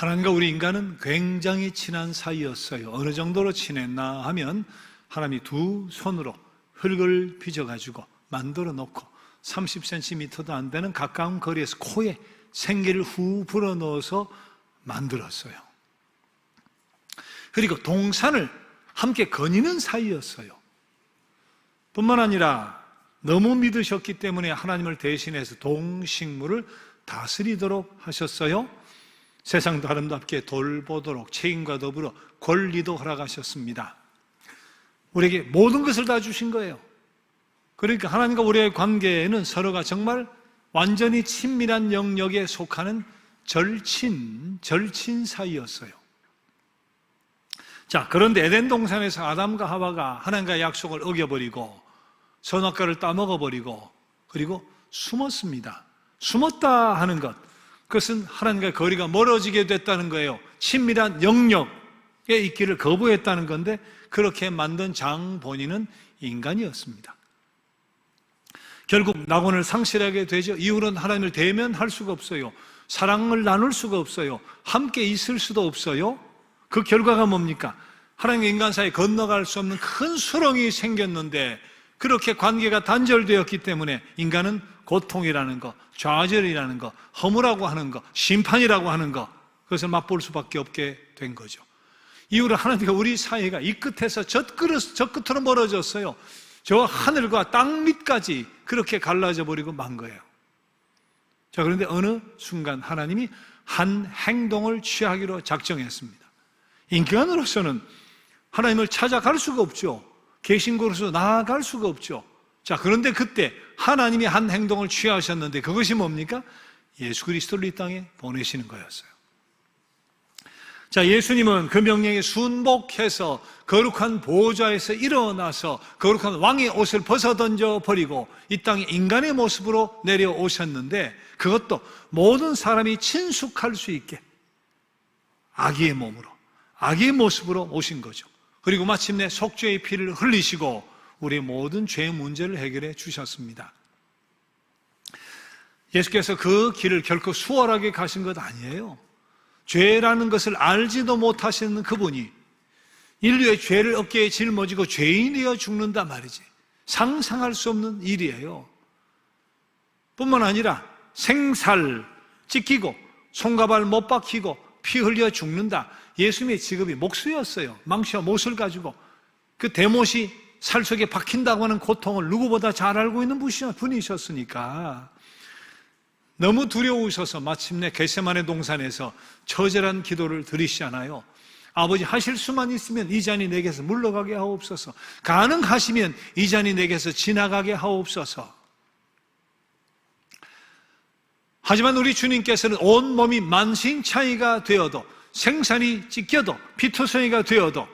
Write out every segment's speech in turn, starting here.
하나님과 우리 인간은 굉장히 친한 사이였어요. 어느 정도로 친했나 하면 하나님이 두 손으로 흙을 빚어가지고 만들어 놓고 30cm도 안 되는 가까운 거리에서 코에 생기를 후 불어넣어서 만들었어요. 그리고 동산을 함께 거니는 사이였어요. 뿐만 아니라 너무 믿으셨기 때문에 하나님을 대신해서 동식물을 다스리도록 하셨어요. 세상도 아름답게 돌보도록 책임과 더불어 권리도 허락하셨습니다. 우리에게 모든 것을 다 주신 거예요. 그러니까 하나님과 우리의 관계에는 서로가 정말 완전히 친밀한 영역에 속하는 절친 사이였어요. 자, 그런데 에덴 동산에서 아담과 하와가 하나님과의 약속을 어겨버리고 선악과를 따먹어버리고 그리고 숨었습니다. 숨었다 하는 것, 그것은 하나님과의 거리가 멀어지게 됐다는 거예요. 친밀한 영역에 있기를 거부했다는 건데 그렇게 만든 장본인은 인간이었습니다. 결국 낙원을 상실하게 되죠. 이후로는 하나님을 대면할 수가 없어요. 사랑을 나눌 수가 없어요. 함께 있을 수도 없어요. 그 결과가 뭡니까? 하나님과 인간 사이에 건너갈 수 없는 큰 수렁이 생겼는데 그렇게 관계가 단절되었기 때문에 인간은 고통이라는 거, 좌절이라는 거, 허무라고 하는 거, 심판이라고 하는 거, 그것을 맛볼 수밖에 없게 된 거죠. 이후로 하나님과 우리 사이가 이 끝에서 저 끝으로 멀어졌어요. 저 하늘과 땅 밑까지 그렇게 갈라져 버리고 만 거예요. 자, 그런데 어느 순간 하나님이 한 행동을 취하기로 작정했습니다. 인간으로서는 하나님을 찾아갈 수가 없죠. 계신곳으로 나아갈 수가 없죠. 자, 그런데 그때 하나님이 한 행동을 취하셨는데 그것이 뭡니까? 예수 그리스도를 이 땅에 보내시는 거였어요. 자, 예수님은 그 명령에 순복해서 거룩한 보좌에서 일어나서 거룩한 왕의 옷을 벗어던져 버리고 이 땅에 인간의 모습으로 내려오셨는데 그것도 모든 사람이 친숙할 수 있게 아기의 몸으로, 아기의 모습으로 오신 거죠. 그리고 마침내 속죄의 피를 흘리시고 우리의 모든 죄의 문제를 해결해 주셨습니다. 예수께서 그 길을 결코 수월하게 가신 것 아니에요. 죄라는 것을 알지도 못하시는 그분이 인류의 죄를 어깨에 짊어지고 죄인이어 죽는단 말이지. 상상할 수 없는 일이에요. 뿐만 아니라 생살 찢기고 손과 발 못 박히고 피 흘려 죽는다. 예수님의 직업이 목수였어요. 망치와 못을 가지고 그 대못이 살 속에 박힌다고 하는 고통을 누구보다 잘 알고 있는 분이셨으니까 너무 두려우셔서 마침내 겟세마네 동산에서 처절한 기도를 드리시잖아요. 아버지, 하실 수만 있으면 이 잔이 내게서 물러가게 하옵소서. 가능하시면 이 잔이 내게서 지나가게 하옵소서. 하지만 우리 주님께서는 온몸이 만신창이가 되어도 생산이 찢겨도 피투성이가 되어도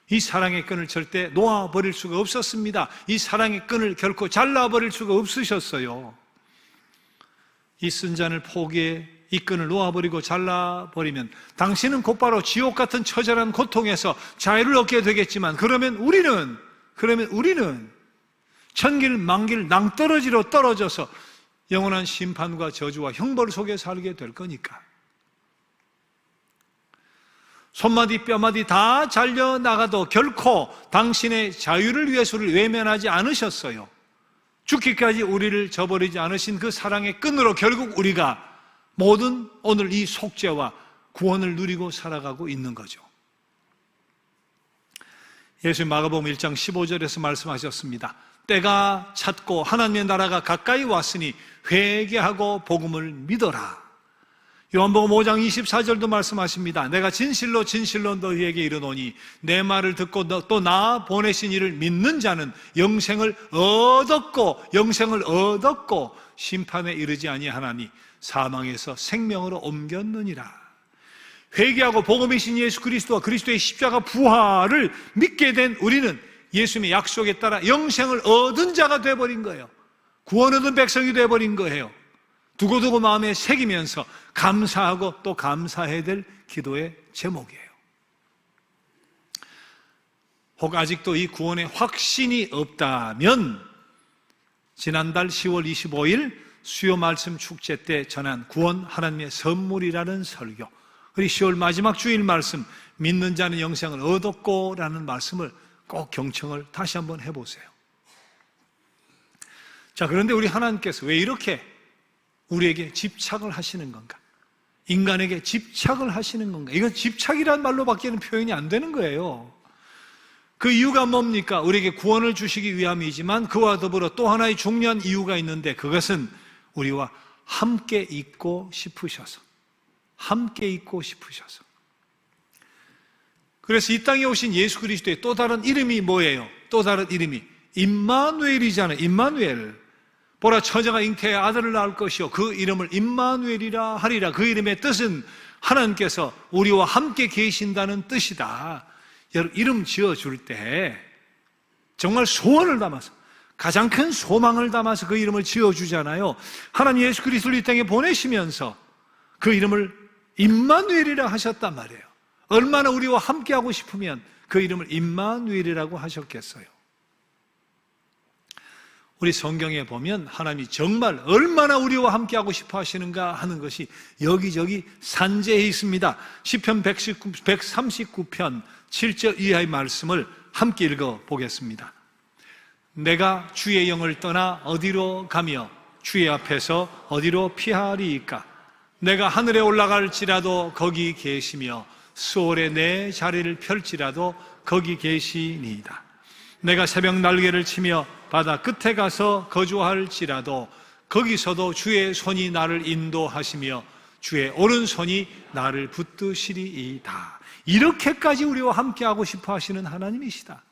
이 사랑의 끈을 절대 놓아버릴 수가 없었습니다. 이 사랑의 끈을 결코 잘라버릴 수가 없으셨어요. 이 쓴 잔을 포기해 이 끈을 놓아버리고 잘라버리면 당신은 곧바로 지옥 같은 처절한 고통에서 자유를 얻게 되겠지만 그러면 우리는 천길 만길 낭떠러지로 떨어져서 영원한 심판과 저주와 형벌 속에 살게 될 거니까. 손마디 뼈마디 다 잘려나가도 결코 당신의 자유를 위해서를 외면하지 않으셨어요. 죽기까지 우리를 저버리지 않으신 그 사랑의 끈으로 결국 우리가 모든 오늘 이 속죄와 구원을 누리고 살아가고 있는 거죠. 예수님 마가복음 1장 15절에서 말씀하셨습니다. 때가 찼고 하나님의 나라가 가까이 왔으니 회개하고 복음을 믿어라. 요한복음 5장 24절도 말씀하십니다. 내가 진실로 진실로 너희에게 이르노니 내 말을 듣고 또 나 보내신 이를 믿는 자는 영생을 얻었고 심판에 이르지 아니하나니 사망에서 생명으로 옮겼느니라. 회개하고 복음이신 예수 그리스도와 그리스도의 십자가 부활을 믿게 된 우리는 예수님의 약속에 따라 영생을 얻은 자가 되어버린 거예요. 구원 얻은 백성이 되어버린 거예요. 두고두고 마음에 새기면서 감사하고 또 감사해야 될 기도의 제목이에요. 혹 아직도 이 구원의 확신이 없다면 지난달 10월 25일 수요 말씀 축제 때 전한 구원 하나님의 선물이라는 설교, 우리 10월 마지막 주일 말씀, 믿는 자는 영생을 얻었고 라는 말씀을 꼭 경청을 다시 한번 해보세요. 자, 그런데 우리 하나님께서 왜 이렇게 우리에게 집착을 하시는 건가? 인간에게 집착을 하시는 건가? 이건 집착이란 말로밖에는 표현이 안 되는 거예요. 그 이유가 뭡니까? 우리에게 구원을 주시기 위함이지만 그와 더불어 또 하나의 중요한 이유가 있는데, 그것은 우리와 함께 있고 싶으셔서, 함께 있고 싶으셔서. 그래서 이 땅에 오신 예수 그리스도의 또 다른 이름이 뭐예요? 또 다른 이름이 임마누엘이잖아요. 임마누엘. 보라, 처자가 잉태해 아들을 낳을 것이요 그 이름을 임마누엘이라 하리라. 그 이름의 뜻은 하나님께서 우리와 함께 계신다는 뜻이다. 여러분, 이름 지어줄 때 정말 소원을 담아서, 가장 큰 소망을 담아서 그 이름을 지어주잖아요. 하나님 예수 그리스도를 이 땅에 보내시면서 그 이름을 임마누엘이라 하셨단 말이에요. 얼마나 우리와 함께하고 싶으면 그 이름을 임마누엘이라고 하셨겠어요. 우리 성경에 보면 하나님이 정말 얼마나 우리와 함께하고 싶어 하시는가 하는 것이 여기저기 산재해 있습니다. 시편 139편 7절 이하의 말씀을 함께 읽어보겠습니다. 내가 주의 영을 떠나 어디로 가며 주의 앞에서 어디로 피하리이까? 내가 하늘에 올라갈지라도 거기 계시며 수월에 내 자리를 펼지라도 거기 계시니이다. 내가 새벽 날개를 치며 바다 끝에 가서 거주할지라도 거기서도 주의 손이 나를 인도하시며 주의 오른손이 나를 붙드시리이다. 이렇게까지 우리와 함께하고 싶어 하시는 하나님이시다.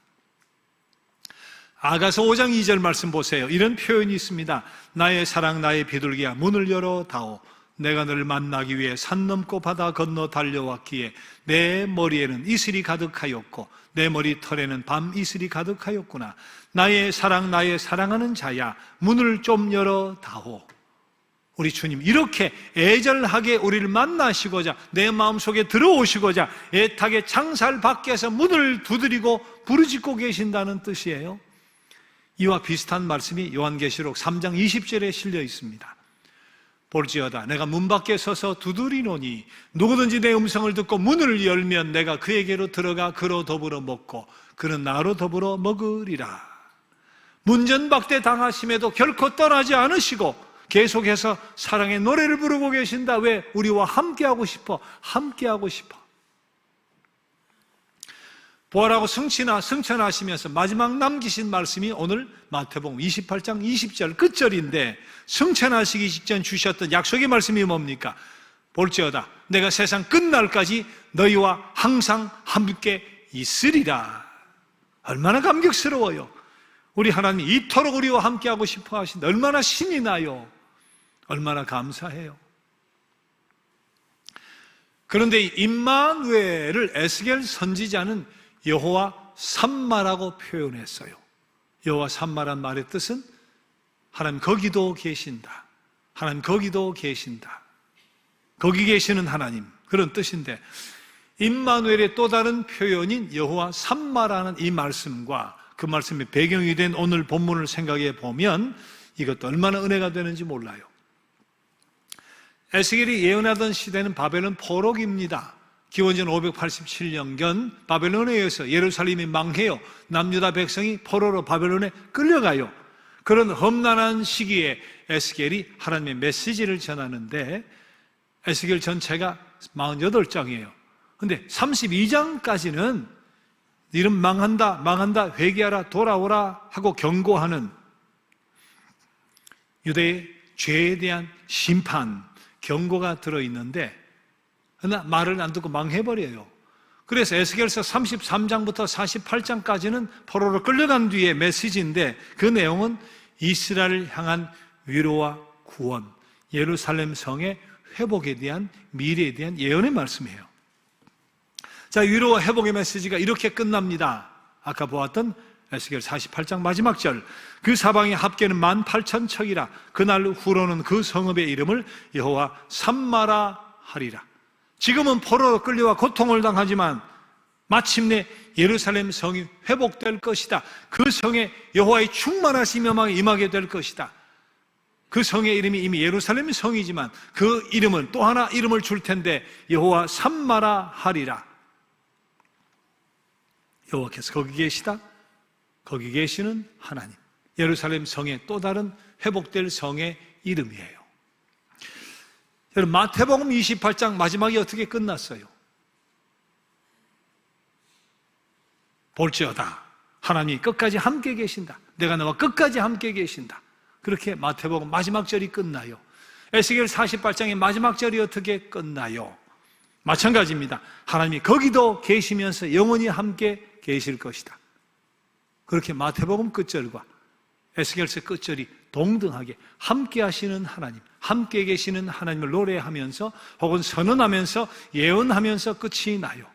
아가서 5장 2절 말씀 보세요. 이런 표현이 있습니다. 나의 사랑 나의 비둘기야 문을 열어다오. 내가 너를 만나기 위해 산 넘고 바다 건너 달려왔기에 내 머리에는 이슬이 가득하였고 내 머리털에는 밤 이슬이 가득하였구나. 나의 사랑 나의 사랑하는 자야 문을 좀 열어다오. 우리 주님 이렇게 애절하게 우리를 만나시고자, 내 마음속에 들어오시고자 애타게 창살 밖에서 문을 두드리고 부르짖고 계신다는 뜻이에요. 이와 비슷한 말씀이 요한계시록 3장 20절에 실려 있습니다. 볼지어다 내가 문 밖에 서서 두드리노니 누구든지 내 음성을 듣고 문을 열면 내가 그에게로 들어가 그로 더불어 먹고 그는 나로 더불어 먹으리라. 문전박대 당하심에도 결코 떠나지 않으시고 계속해서 사랑의 노래를 부르고 계신다. 왜? 우리와 함께하고 싶어. 함께하고 싶어. 부활하고 승천하시면서 마지막 남기신 말씀이 오늘 마태복음 28장 20절 끝절인데, 승천하시기 직전 주셨던 약속의 말씀이 뭡니까? 볼지어다 내가 세상 끝날까지 너희와 항상 함께 있으리라. 얼마나 감격스러워요. 우리 하나님이 이토록 우리와 함께하고 싶어 하신다. 얼마나 신이 나요. 얼마나 감사해요. 그런데 임마누엘을 에스겔 선지자는 여호와 삼마라고 표현했어요. 여호와 삼마란 말의 뜻은 하나님 거기도 계신다. 하나님 거기도 계신다. 거기 계시는 하나님, 그런 뜻인데, 임마누엘의 또 다른 표현인 여호와 삼마라는 이 말씀과 그 말씀의 배경이 된 오늘 본문을 생각해 보면 이것도 얼마나 은혜가 되는지 몰라요. 에스겔이 예언하던 시대는 바벨론 포로기입니다. 기원전 587년경 바벨론에 의해서 예루살렘이 망해요. 남유다 백성이 포로로 바벨론에 끌려가요. 그런 험난한 시기에 에스겔이 하나님의 메시지를 전하는데, 에스겔 전체가 48장이에요. 근데 32장까지는 이름 망한다, 회개하라, 돌아오라 하고 경고하는 유대의 죄에 대한 심판, 경고가 들어있는데, 그러나 말을 안 듣고 망해버려요. 그래서 에스겔서 33장부터 48장까지는 포로로 끌려간 뒤에 메시지인데, 그 내용은 이스라엘을 향한 위로와 구원, 예루살렘 성의 회복에 대한, 미래에 대한 예언의 말씀이에요. 자, 위로와 회복의 메시지가 이렇게 끝납니다. 아까 보았던 에스겔 48장 마지막 절, 그 사방의 합계는 18,000척이라 그날 후로는 그 성읍의 이름을 여호와 삼마라 하리라. 지금은 포로로 끌려와 고통을 당하지만 마침내 예루살렘 성이 회복될 것이다. 그 성에 여호와의 충만하신 영광이 임하게 될 것이다. 그 성의 이름이 이미 예루살렘 성이지만 그 이름은 또 하나 이름을 줄 텐데 여호와 삼마라 하리라. 여호와께서 거기 계시다. 거기 계시는 하나님. 예루살렘 성의 또 다른 회복될 성의 이름이에요. 여러분, 마태복음 28장 마지막이 어떻게 끝났어요? 볼지어다 하나님이 끝까지 함께 계신다. 내가 너와 끝까지 함께 계신다. 그렇게 마태복음 마지막 절이 끝나요. 에스겔 48장의 마지막 절이 어떻게 끝나요? 마찬가지입니다. 하나님이 거기도 계시면서 영원히 함께 계실 것이다. 그렇게 마태복음 끝절과 에스겔서 끝절이 동등하게 함께 하시는 하나님, 함께 계시는 하나님을 노래하면서 혹은 선언하면서 예언하면서 끝이 나요.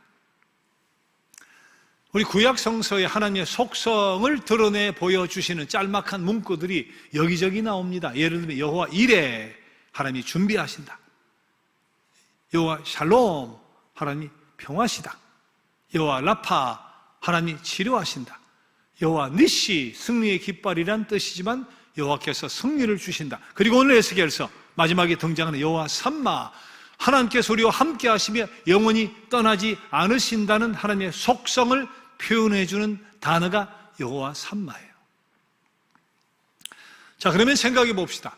우리 구약 성서에 하나님의 속성을 드러내 보여주시는 짤막한 문구들이 여기저기 나옵니다. 예를 들면 여호와 이레, 하나님이 준비하신다. 여호와 샬롬, 하나님이 평화시다. 여호와 라파, 하나님이 치료하신다. 여호와 니시, 승리의 깃발이란 뜻이지만 여호와께서 승리를 주신다. 그리고 오늘 에스겔서 마지막에 등장하는 여호와 삼마, 하나님께서 우리와 함께 하시며 영원히 떠나지 않으신다는 하나님의 속성을 표현해 주는 단어가 여호와 삼마예요. 자, 그러면 생각해 봅시다.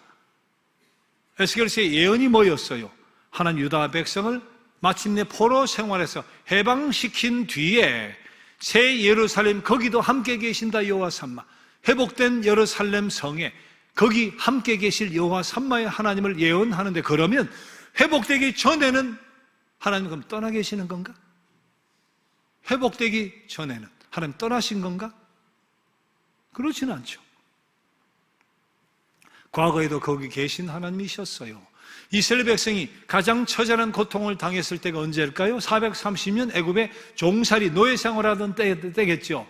에스겔서의 예언이 뭐였어요? 하나님 유다 백성을 마침내 포로 생활에서 해방시킨 뒤에 새 예루살렘, 거기도 함께 계신다. 여호와 삼마, 회복된 예루살렘 성에 거기 함께 계실 여호와 삼마의 하나님을 예언하는데, 그러면 회복되기 전에는 하나님 그럼 떠나 계시는 건가? 회복되기 전에는 하나님 떠나신 건가? 그렇지는 않죠. 과거에도 거기 계신 하나님이셨어요. 이스라엘 백성이 가장 처절한 고통을 당했을 때가 언제일까요? 430년 애굽의 종살이 노예 생활하던 때겠죠.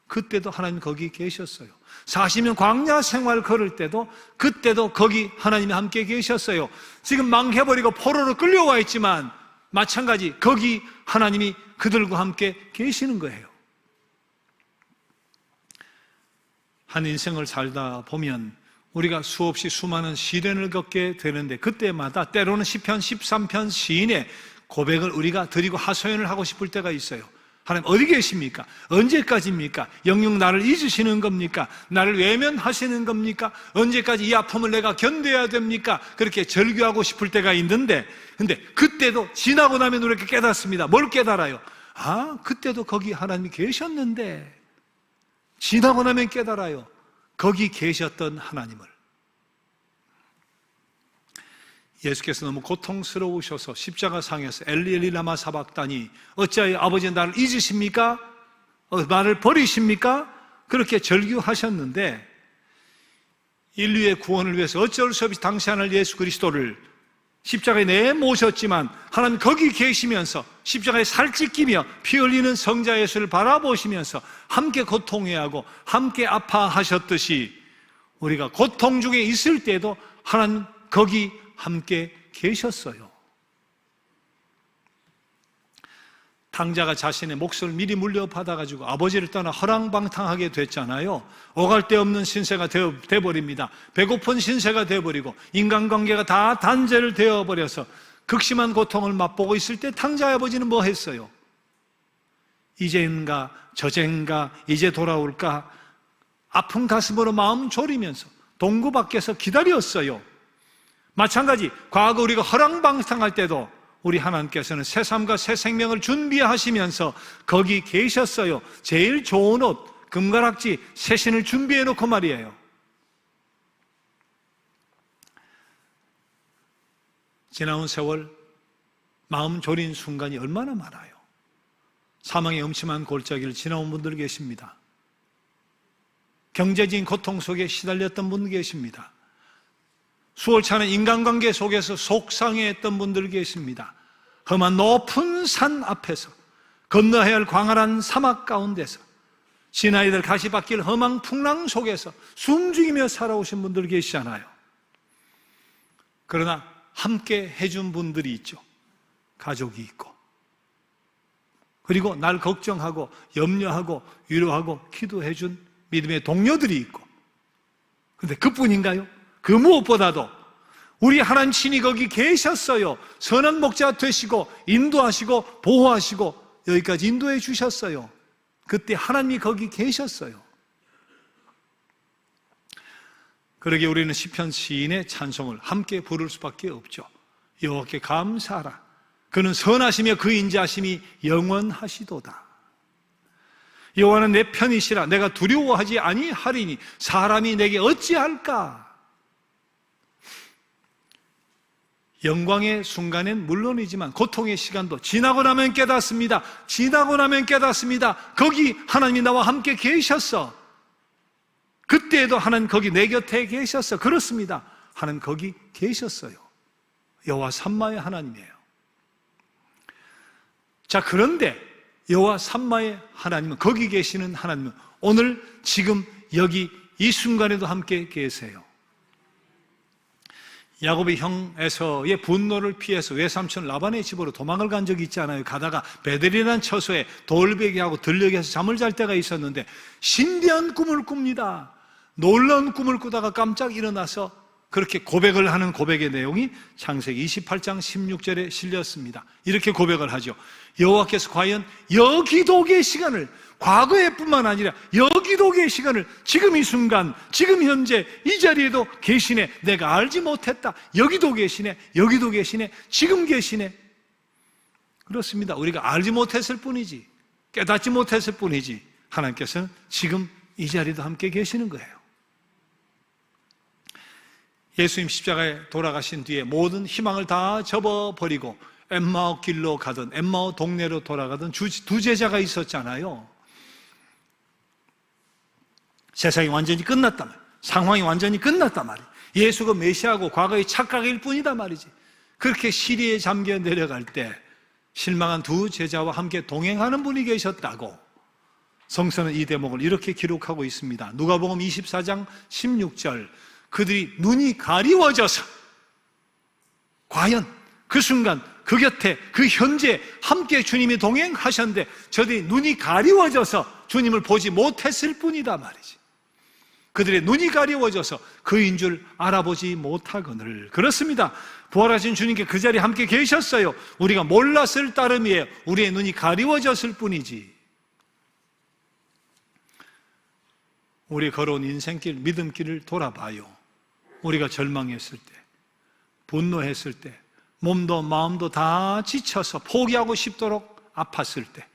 그때도 하나님 거기 계셨어요. 40년 광야 생활 걸을 때도 그때도 거기 하나님이 함께 계셨어요. 지금 망해버리고 포로로 끌려와 있지만 마찬가지 거기 하나님이 그들과 함께 계시는 거예요. 한 인생을 살다 보면 우리가 수없이 수많은 시련을 겪게 되는데, 그때마다 때로는 시편 13편 시인의 고백을 우리가 드리고 하소연을 하고 싶을 때가 있어요. 하나님 어디 계십니까? 언제까지입니까? 영영 나를 잊으시는 겁니까? 나를 외면하시는 겁니까? 언제까지 이 아픔을 내가 견뎌야 됩니까? 그렇게 절규하고 싶을 때가 있는데, 근데 그때도 지나고 나면 우리가 깨닫습니다. 뭘 깨달아요? 아, 그때도 거기 하나님이 계셨는데. 지나고 나면 깨달아요. 거기 계셨던 하나님을. 예수께서 너무 고통스러우셔서 십자가상에서 엘리 엘리 라마 사박다니, 어찌하여 아버지 나를 잊으십니까? 나를 버리십니까? 그렇게 절규하셨는데, 인류의 구원을 위해서 어쩔 수 없이 당시 하늘 예수 그리스도를 십자가에 내모셨지만 하나님 거기 계시면서 십자가에 살찌끼며 피 흘리는 성자 예수를 바라보시면서 함께 고통해야 하고 함께 아파하셨듯이, 우리가 고통 중에 있을 때도 하나님 거기 함께 계셨어요. 탕자가 자신의 몫을 미리 물려받아가지고 아버지를 떠나 허랑방탕하게 됐잖아요. 오갈 데 없는 신세가 되어버립니다. 배고픈 신세가 되어버리고 인간관계가 다 단절을 되어버려서 극심한 고통을 맛보고 있을 때 탕자의 아버지는 뭐 했어요? 이제인가 저젠가 이제 돌아올까 아픈 가슴으로 마음 졸이면서 동구 밖에서 기다렸어요. 마찬가지 과거 우리가 허랑방탕할 때도 우리 하나님께서는 새 삶과 새 생명을 준비하시면서 거기 계셨어요. 제일 좋은 옷, 금가락지, 새신을 준비해 놓고 말이에요. 지나온 세월, 마음 졸인 순간이 얼마나 많아요. 사망의 음침한 골짜기를 지나온 분들 계십니다. 경제적인 고통 속에 시달렸던 분 계십니다. 수월찮은 인간관계 속에서 속상해했던 분들 계십니다. 험한 높은 산 앞에서, 건너야 할 광활한 사막 가운데서, 시나이들 가시밭길 험한 풍랑 속에서 숨죽이며 살아오신 분들 계시잖아요. 그러나 함께 해준 분들이 있죠. 가족이 있고, 그리고 날 걱정하고 염려하고 위로하고 기도해준 믿음의 동료들이 있고. 그런데 그뿐인가요? 그 무엇보다도 우리 하나님 친히 거기 계셨어요. 선한 목자 되시고 인도하시고 보호하시고 여기까지 인도해 주셨어요. 그때 하나님이 거기 계셨어요. 그러기에 우리는 시편 시인의 찬송을 함께 부를 수밖에 없죠. 여호와께 감사하라. 그는 선하시며 그 인자하심이 영원하시도다. 여호와는 내 편이시라. 내가 두려워하지 아니하리니 사람이 내게 어찌할까? 영광의 순간엔 물론이지만 고통의 시간도 지나고 나면 깨닫습니다. 지나고 나면 깨닫습니다. 거기 하나님이 나와 함께 계셨어. 그때에도 하나님 거기 내 곁에 계셨어. 그렇습니다. 하나님 거기 계셨어요. 여호와 삼마의 하나님이에요. 자, 그런데 여호와 삼마의 하나님은, 거기 계시는 하나님은 오늘 지금 여기 이 순간에도 함께 계세요. 야곱의 형 에서의 분노를 피해서 외삼촌 라반의 집으로 도망을 간 적이 있잖아요. 가다가 베델이라는 처소에 돌베개하고 들녘에서 잠을 잘 때가 있었는데 신비한 꿈을 꿉니다. 놀라운 꿈을 꾸다가 깜짝 일어나서 그렇게 고백을 하는 고백의 내용이 창세기 28장 16절에 실렸습니다. 이렇게 고백을 하죠. 여호와께서 과연 여기도 계시간을, 과거에 뿐만 아니라 여기도 계시간을, 지금 이 순간, 지금 현재 이 자리에도 계시네. 내가 알지 못했다. 여기도 계시네. 여기도 계시네. 지금 계시네. 그렇습니다. 우리가 알지 못했을 뿐이지, 깨닫지 못했을 뿐이지, 하나님께서는 지금 이 자리도 함께 계시는 거예요. 예수님 십자가에 돌아가신 뒤에 모든 희망을 다 접어버리고 엠마오 길로 가던, 엠마오 동네로 돌아가던 두 제자가 있었잖아요. 세상이 완전히 끝났단 말이에요. 상황이 완전히 끝났단 말이에요. 예수가 메시아고 과거의 착각일 뿐이다 말이지. 그렇게 시리에 잠겨 내려갈 때 실망한 두 제자와 함께 동행하는 분이 계셨다고 성서는 이 대목을 이렇게 기록하고 있습니다. 누가복음 24장 16절, 그들이 눈이 가리워져서, 과연 그 순간 그 곁에 그 현재 함께 주님이 동행하셨는데 저들이 눈이 가리워져서 주님을 보지 못했을 뿐이다 말이지. 그들의 눈이 가리워져서 그인 줄 알아보지 못하거늘. 그렇습니다. 부활하신 주님께 그 자리에 함께 계셨어요. 우리가 몰랐을 따름이에요. 우리의 눈이 가리워졌을 뿐이지. 우리 걸어온 인생길, 믿음길을 돌아봐요. 우리가 절망했을 때, 분노했을 때, 몸도 마음도 다 지쳐서 포기하고 싶도록 아팠을 때,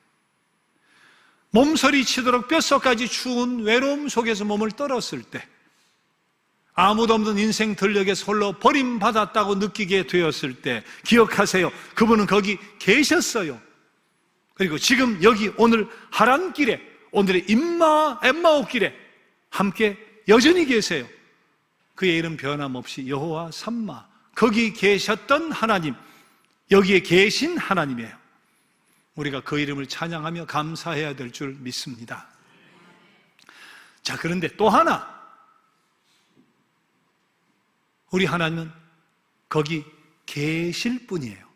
몸서리 치도록 뼛속까지 추운 외로움 속에서 몸을 떨었을 때, 아무도 없는 인생 들녘에서 홀로 버림받았다고 느끼게 되었을 때 기억하세요. 그분은 거기 계셨어요. 그리고 지금 여기 오늘 하란길에, 오늘의 엠마오 길에 함께 여전히 계세요. 그의 이름 변함없이 여호와 삼마, 거기 계셨던 하나님, 여기에 계신 하나님이에요. 우리가 그 이름을 찬양하며 감사해야 될 줄 믿습니다. 자, 그런데 또 하나, 우리 하나님은 거기 계실 분이에요.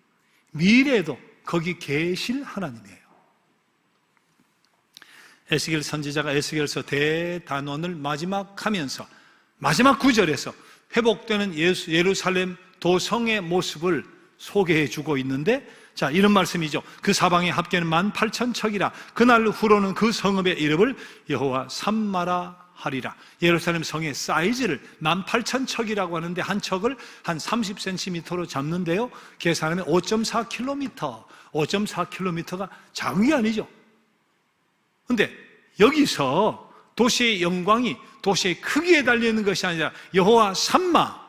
미래에도 거기 계실 하나님이에요. 에스겔 선지자가 에스겔서 대단원을 마지막 하면서 마지막 구절에서 회복되는 예루살렘 도성의 모습을 소개해 주고 있는데, 자, 이런 말씀이죠. 그 사방의 합계는 18,000척이라. 그날 후로는 그 성읍의 이름을 여호와 삼마라 하리라. 예루살렘 성의 사이즈를 18,000척이라고 하는데 한 척을 한 30cm로 잡는데요, 계산하면 5.4km, 5.4km가 작은 게 아니죠. 근데 여기서 도시의 영광이 도시의 크기에 달려있는 것이 아니라 여호와 삼마,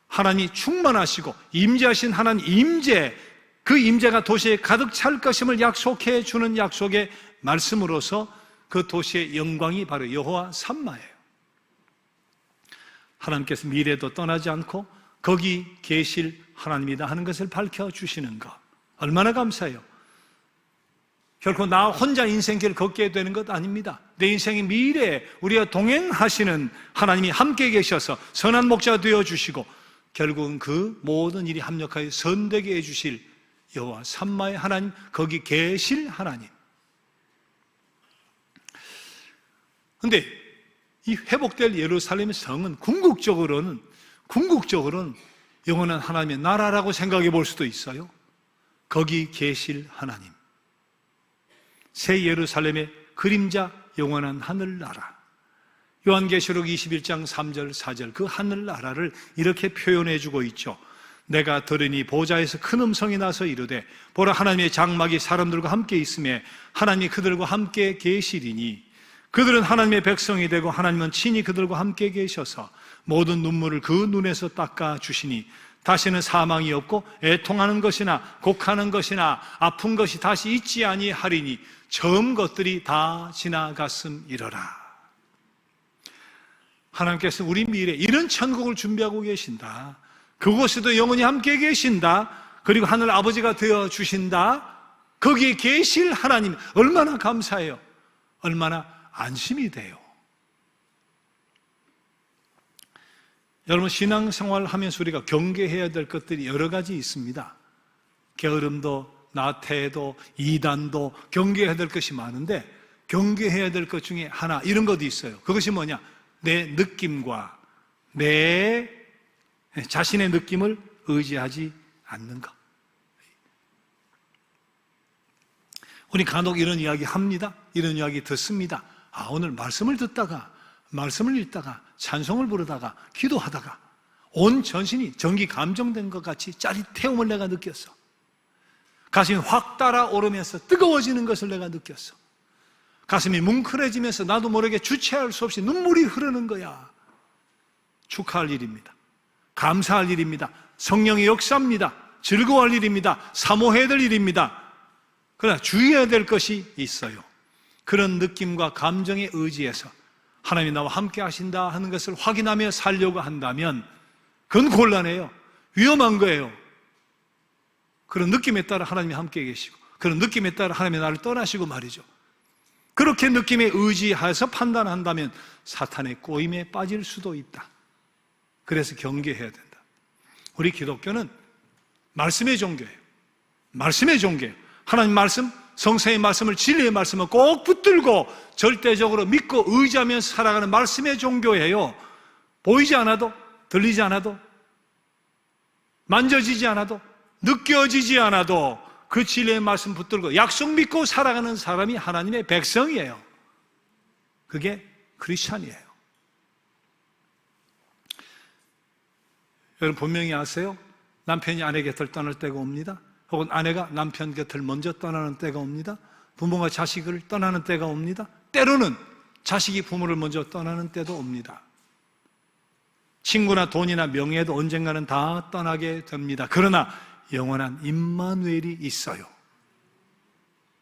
하나님이 충만하시고 임재하신 하나님 임재, 그 임재가 도시에 가득 찰 것임을 약속해 주는 약속의 말씀으로서 그 도시의 영광이 바로 여호와 삼마예요. 하나님께서 미래도 떠나지 않고 거기 계실 하나님이다 하는 것을 밝혀주시는 것, 얼마나 감사해요. 결코 나 혼자 인생길을 걷게 되는 것 아닙니다. 내 인생의 미래에 우리가 동행하시는 하나님이 함께 계셔서 선한 목자 되어주시고 결국은 그 모든 일이 합력하여 선되게 해주실 여호와 삼마의 하나님, 거기 계실 하나님. 근데 이 회복될 예루살렘의 성은 궁극적으로는 영원한 하나님의 나라라고 생각해 볼 수도 있어요. 거기 계실 하나님, 새 예루살렘의 그림자, 영원한 하늘나라. 요한계시록 21장 3절 4절 그 하늘나라를 이렇게 표현해 주고 있죠. 내가 들으니 보좌에서 큰 음성이 나서 이르되 보라, 하나님의 장막이 사람들과 함께 있으며 하나님이 그들과 함께 계시리니 그들은 하나님의 백성이 되고 하나님은 친히 그들과 함께 계셔서 모든 눈물을 그 눈에서 닦아 주시니 다시는 사망이 없고 애통하는 것이나 곡하는 것이나 아픈 것이 다시 있지 아니하리니 처음 것들이 다 지나갔음이러라. 하나님께서 우리 미래에 이런 천국을 준비하고 계신다. 그곳에도 영원히 함께 계신다. 그리고 하늘 아버지가 되어 주신다. 거기에 계실 하나님, 얼마나 감사해요. 얼마나 안심이 돼요. 여러분, 신앙생활 하면서 우리가 경계해야 될 것들이 여러 가지 있습니다. 게으름도 나태도 이단도 경계해야 될 것이 많은데, 경계해야 될 것 중에 하나, 이런 것도 있어요. 그것이 뭐냐? 내 느낌과 내 자신의 느낌을 의지하지 않는 것. 우리 간혹 이런 이야기 합니다. 이런 이야기 듣습니다. 오늘 말씀을 듣다가, 말씀을 읽다가, 찬송을 부르다가, 기도하다가 온 전신이 전기 감정된 것 같이 짜릿해움을 내가 느꼈어. 가슴이 확 달아오르면서 뜨거워지는 것을 내가 느꼈어. 가슴이 뭉클해지면서 나도 모르게 주체할 수 없이 눈물이 흐르는 거야. 축하할 일입니다. 감사할 일입니다. 성령의 역사입니다. 즐거워할 일입니다. 사모해야 될 일입니다. 그러나 주의해야 될 것이 있어요. 그런 느낌과 감정에 의지해서 하나님이 나와 함께 하신다 하는 것을 확인하며 살려고 한다면 그건 곤란해요. 위험한 거예요. 그런 느낌에 따라 하나님이 함께 계시고, 그런 느낌에 따라 하나님이 나를 떠나시고 말이죠. 그렇게 느낌에 의지해서 판단한다면 사탄의 꼬임에 빠질 수도 있다. 그래서 경계해야 된다. 우리 기독교는 말씀의 종교예요. 말씀의 종교예요. 하나님 말씀, 성서의 말씀을, 진리의 말씀을 꼭 붙들고 절대적으로 믿고 의지하면서 살아가는 말씀의 종교예요. 보이지 않아도, 들리지 않아도, 만져지지 않아도, 느껴지지 않아도 그 진리의 말씀 붙들고 약속 믿고 살아가는 사람이 하나님의 백성이에요. 그게 크리스찬이에요. 여러분 분명히 아세요? 남편이 아내 곁을 떠날 때가 옵니다. 혹은 아내가 남편 곁을 먼저 떠나는 때가 옵니다. 부모가 자식을 떠나는 때가 옵니다. 때로는 자식이 부모를 먼저 떠나는 때도 옵니다. 친구나 돈이나 명예도 언젠가는 다 떠나게 됩니다. 그러나 영원한 임마누엘이 있어요.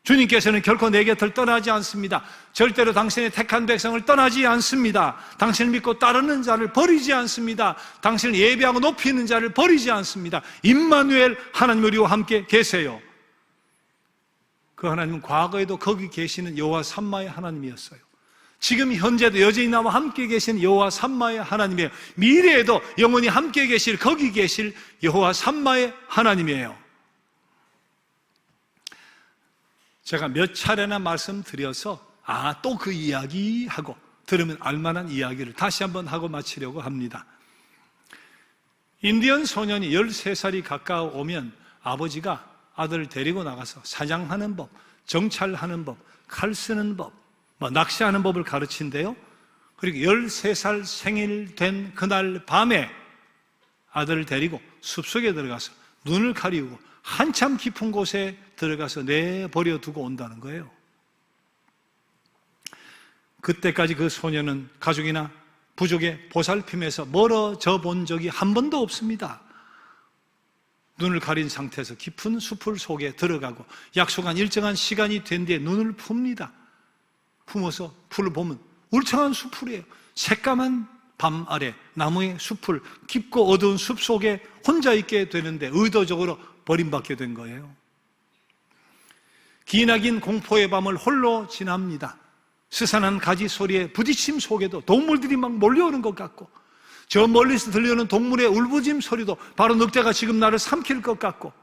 주님께서는 결코 내 곁을 떠나지 않습니다. 절대로 당신의 택한 백성을 떠나지 않습니다. 당신을 믿고 따르는 자를 버리지 않습니다. 당신을 예배하고 높이는 자를 버리지 않습니다. 임마누엘 하나님 우리와 함께 계세요. 그 하나님은 과거에도 거기 계시는 여호와 삼마의 하나님이었어요. 지금 현재도 여전히 나와 함께 계신 여호와 삼마의 하나님이에요. 미래에도 영원히 함께 계실, 거기 계실 여호와 삼마의 하나님이에요. 제가 몇 차례나 말씀드려서 또 그 이야기 하고 들으면 알만한 이야기를 다시 한번 하고 마치려고 합니다. 인디언 소년이 13살이 가까워오면 아버지가 아들을 데리고 나가서 사냥하는 법, 정찰하는 법, 칼 쓰는 법, 낚시하는 법을 가르친대요. 그리고 13살 생일 된 그날 밤에 아들을 데리고 숲속에 들어가서 눈을 가리우고 한참 깊은 곳에 들어가서 내버려 두고 온다는 거예요. 그때까지 그 소년은 가족이나 부족의 보살핌에서 멀어져 본 적이 한 번도 없습니다. 눈을 가린 상태에서 깊은 숲을 속에 들어가고 약속한 일정한 시간이 된 뒤에 눈을 풉니다. 품어서 풀을 보면 울창한 숲풀이에요. 새까만 밤 아래 나무의 숲을, 깊고 어두운 숲 속에 혼자 있게 되는데 의도적으로 버림받게 된 거예요. 기나긴 공포의 밤을 홀로 지납니다. 스산한 가지 소리에 부딪힘 속에도 동물들이 막 몰려오는 것 같고, 저 멀리서 들려오는 동물의 울부짖음 소리도 바로 늑대가 지금 나를 삼킬 것 같고,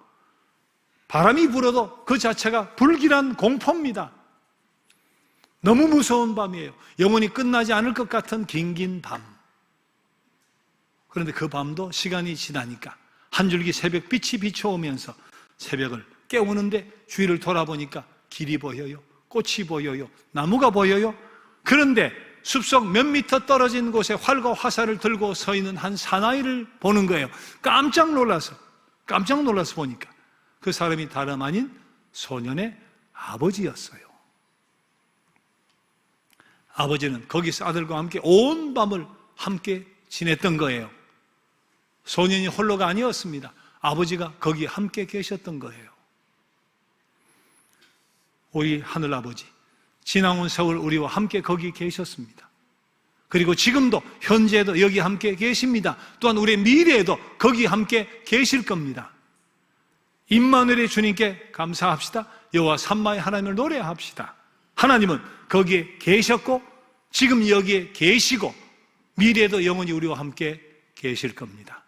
바람이 불어도 그 자체가 불길한 공포입니다. 너무 무서운 밤이에요. 영원히 끝나지 않을 것 같은 긴긴 밤. 그런데 그 밤도 시간이 지나니까 한 줄기 새벽빛이 비춰오면서 새벽을 깨우는데 주위를 돌아보니까 길이 보여요, 꽃이 보여요, 나무가 보여요. 그런데 숲속 몇 미터 떨어진 곳에 활과 화살을 들고 서 있는 한 사나이를 보는 거예요. 깜짝 놀라서 보니까 그 사람이 다름 아닌 소년의 아버지였어요. 아버지는 거기서 아들과 함께 온 밤을 함께 지냈던 거예요. 소년이 홀로가 아니었습니다. 아버지가 거기 함께 계셨던 거예요. 우리 하늘아버지, 지나온 세월 우리와 함께 거기 계셨습니다. 그리고 지금도 현재에도 여기 함께 계십니다. 또한 우리의 미래에도 거기 함께 계실 겁니다. 임마누엘의 주님께 감사합시다. 여호와 삼마의 하나님을 노래합시다. 하나님은 거기에 계셨고 지금 여기에 계시고 미래에도 영원히 우리와 함께 계실 겁니다.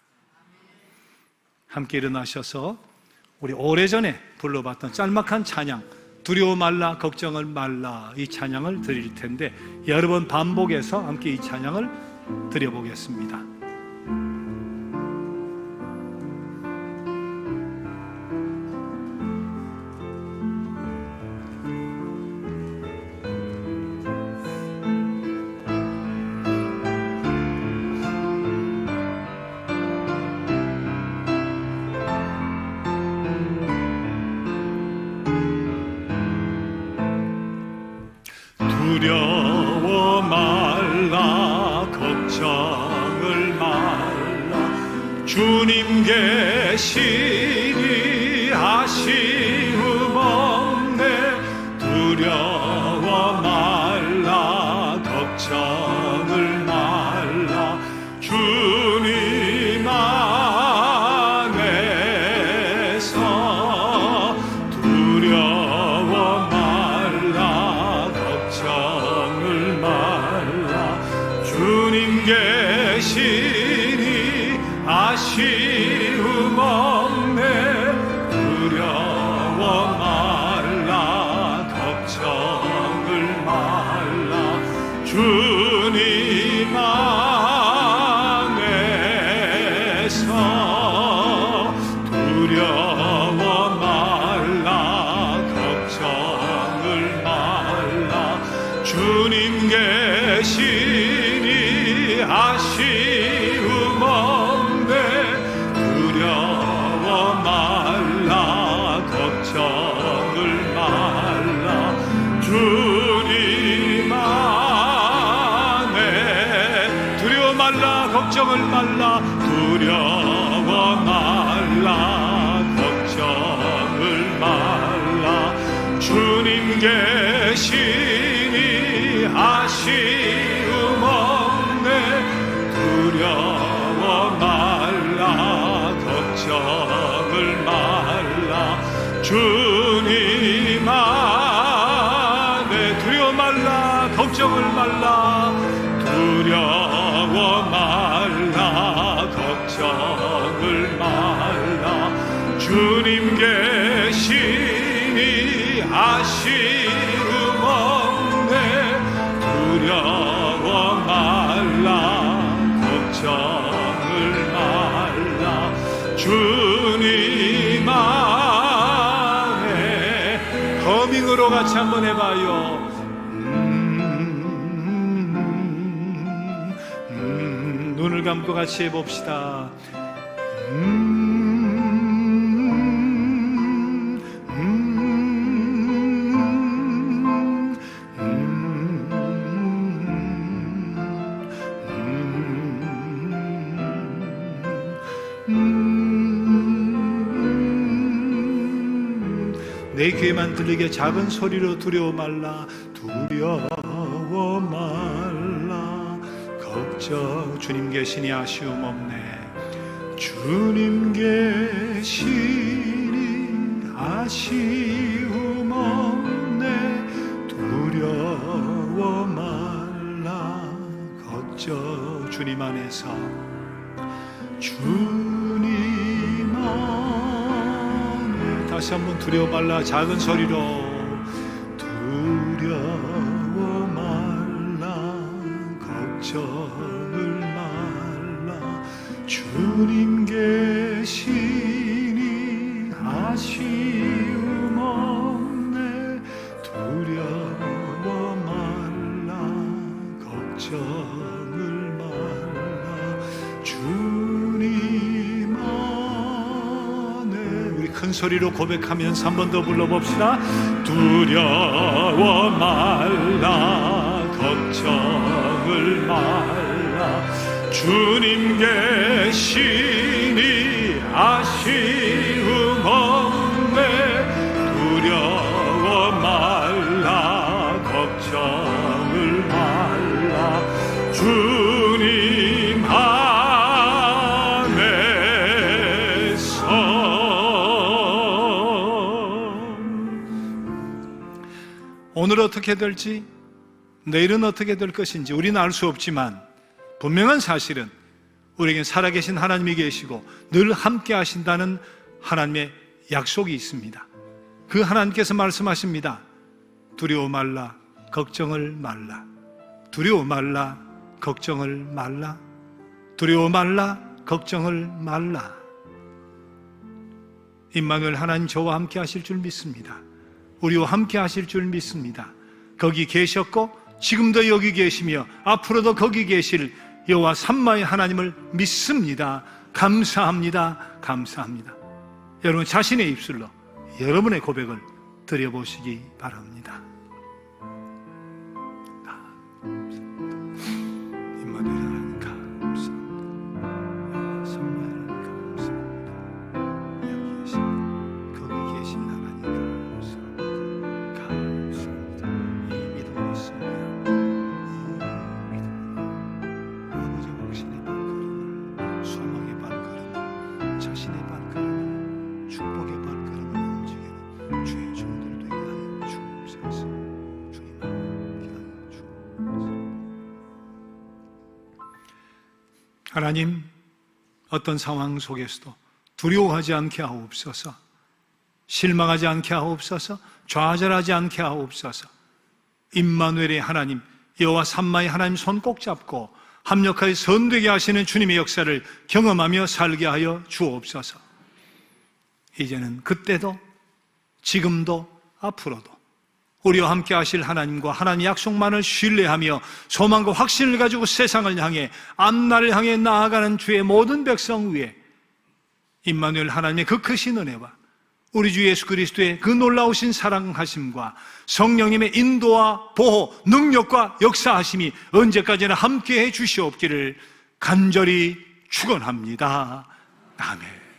함께 일어나셔서 우리 오래전에 불러봤던 짤막한 찬양, 두려워 말라 걱정을 말라, 이 찬양을 드릴 텐데 여러 번 반복해서 함께 이 찬양을 드려보겠습니다. 두려워 말라 걱정을 말라 주님 계시니 아쉬움 없네. 두려워 말라 걱정을 말라 주님 안에서 두려워 말라 걱정을 말라 주님 계시니 아쉬움 없네. 두려워 말라 걱정을 말라 주님 안에서 두려워 말라 걱정을 말라 주님 계시니 아쉬움 없네. 두려워 말라 걱정을 말라 주님 안에. 두려워 말라 걱정을 말라 두려워 말라 걱정을 말라 주님 계시니 아쉬움 없네. 두려워 말라 걱정을 말라 주님 안에. 두려워 말라 걱정을 말라 두려워 말라 걱정을 말라 주님 계시니 아쉬움 없네. 두려워 말라 걱정을 말라 주님 안에. 허밍으로 같이 한번 해봐요. 눈을 감고 같이 해봅시다. 내 귀에만 들리게 작은 소리로 두려워 말라 두려워 말라 걱정. 주님 계시니 아쉬움 없네. 주님 계시니 아쉬움 없네. 두려워 말라 걱정. 주님 안에서 주님 안에. 다시 한번 두려워 말라 작은 소리로 두려워 걱정을 말라. 주님 계시니 아쉬움 없네. 두려워 말라. 걱정을 말라. 주님 안에. 우리 큰 소리로 고백하면서 한 번 더 불러봅시다. 두려워 말라. 걱정을 말라. 주님 계시니 아쉬움 없네. 두려워 말라. 걱정을 말라. 주님 안에서. 오늘 어떻게 될지, 내일은 어떻게 될 것인지 우리는 알 수 없지만 분명한 사실은 우리에겐 살아계신 하나님이 계시고 늘 함께 하신다는 하나님의 약속이 있습니다. 그 하나님께서 말씀하십니다. 두려워 말라. 걱정을 말라. 두려워 말라. 걱정을 말라. 두려워 말라. 걱정을 말라. 임마누엘 하나님 저와 함께 하실 줄 믿습니다. 우리와 함께 하실 줄 믿습니다. 거기 계셨고 지금도 여기 계시며 앞으로도 거기 계실 여호와 삼마의 하나님을 믿습니다. 감사합니다. 감사합니다. 여러분 자신의 입술로 여러분의 고백을 드려보시기 바랍니다. 임마누엘 하나님 감사합니다. 삼마의 하나님 감사합니다. 여기 계신 거기 계신 하나님 감사합니다. 감사합니다. 이 믿음이 있습니다. 소망의 발걸음을, 자신의 발걸음을, 축복의 발걸음을 움직이는 주의 종들 되게 하여 주옵소서. 주님 함께 하여 주옵소서. 하나님, 어떤 상황 속에서도 두려워하지 않게 하옵소서. 실망하지 않게 하옵소서. 좌절하지 않게 하옵소서. 임마누엘의 하나님, 여호와 삼마의 하나님 손 꼭 잡고 합력하여 선되게 하시는 주님의 역사를 경험하며 살게 하여 주옵소서. 이제는 그때도 지금도 앞으로도 우리와 함께 하실 하나님과 하나님의 약속만을 신뢰하며 소망과 확신을 가지고 세상을 향해 앞날을 향해 나아가는 주의 모든 백성 위에 임마누엘 하나님의 그 크신 은혜와 우리 주 예수 그리스도의 그 놀라우신 사랑하심과 성령님의 인도와 보호, 능력과 역사하심이 언제까지나 함께해 주시옵기를 간절히 축원합니다. 아멘.